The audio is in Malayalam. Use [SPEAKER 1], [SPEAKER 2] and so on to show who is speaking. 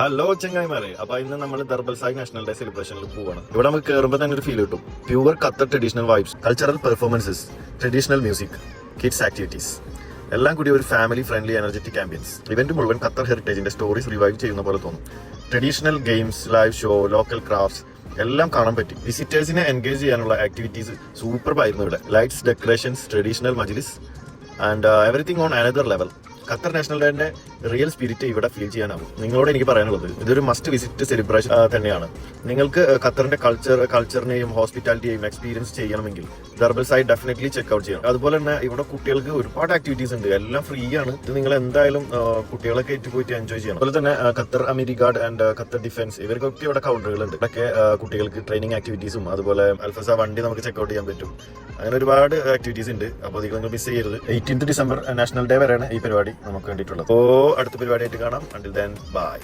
[SPEAKER 1] ഹലോ ചെങ്ങായിമാരെ, അപ്പൊ ഇന്ന് നമ്മൾ ദർബൽസായി നാഷണൽ ഡേ സെലിബ്രേഷനിൽ പോവാണ്. ഇവിടെ നമുക്ക് കയറുമ്പോൾ തന്നെ ഒരു ഫീൽ കിട്ടും. Pure Qatar traditional vibes, cultural performances, traditional music, kids activities, എല്ലാം കൂടി ഒരു family friendly energetic ambience. Event മുഴുവൻ ഖത്തർ ഹെറിറ്റേജിന്റെ സ്റ്റോറീസ് റിവൈവ് ചെയ്യുന്ന പോലെ തോന്നും. Traditional games, live show, local crafts എല്ലാം കാണാൻ പറ്റി. വിസിറ്റേഴ്സിനെ എൻഗേജ് ചെയ്യാനുള്ള ആക്ടിവിറ്റീസ് സൂപ്പർ ആയിരുന്നു ഇവിടെ. ലൈറ്റ്സ്, ഡെക്കറേഷൻസ്, ട്രഡീഷണൽ മജ്ലിസ് and everything on another level. Qatar National ഡേന്റെ റിയൽ സ്പിരിറ്റ് ഇവിടെ ഫീൽ ചെയ്യാനാവും. നിങ്ങളോട് എനിക്ക് പറയാനുള്ളത്, ഇതൊരു മസ്റ്റ് വിസിറ്റ് സെലിബ്രേഷൻ തന്നെയാണ്. നിങ്ങൾക്ക് ഖത്തറിന്റെ കൾച്ചറിനെയും ഹോസ്പിറ്റാലിറ്റിയെയും എക്സ്പീരിയൻസ് ചെയ്യണമെങ്കിൽ ദർബൽസായി ഡെഫിനറ്റ്ലി ചെക്ക്ഔട്ട് ചെയ്യണം. അതുപോലെ തന്നെ ഇവിടെ കുട്ടികൾക്ക് ഒരുപാട് ആക്ടിവിറ്റീസ് ഉണ്ട്, എല്ലാം ഫ്രീ ആണ്. ഇത് നിങ്ങൾ എന്തായാലും കുട്ടികളൊക്കെ ഏറ്റ് പോയിട്ട് എൻജോയ് ചെയ്യണം. അതുപോലെ തന്നെ Qatar Amiri guard and Qatar defence, ഇവർക്കൊക്കെ ഇവിടെ കൗണ്ടറുകളുണ്ട്. ഇതൊക്കെ കുട്ടികൾക്ക് ട്രെയിനിങ് ആക്ടിവിറ്റീസും അതുപോലെ അൽഫസ വണ്ടി നമുക്ക് ചെക്ക്ഔട്ട് ചെയ്യാൻ പറ്റും. അങ്ങനെ ഒരുപാട് ആക്ടിവിറ്റീസ് ഉണ്ട്. അപ്പോൾ നിങ്ങൾ മിസ് ചെയ്യരുത്. 18th ഡിസംബർ നാഷണൽ ഡേ വരെയാണ് ഈ പരിപാടി നമുക്ക് വേണ്ടിയിട്ടുള്ളത്. അപ്പോൾ അടുത്ത പരിപാടിയായിട്ട് കാണാം. Until then, bye.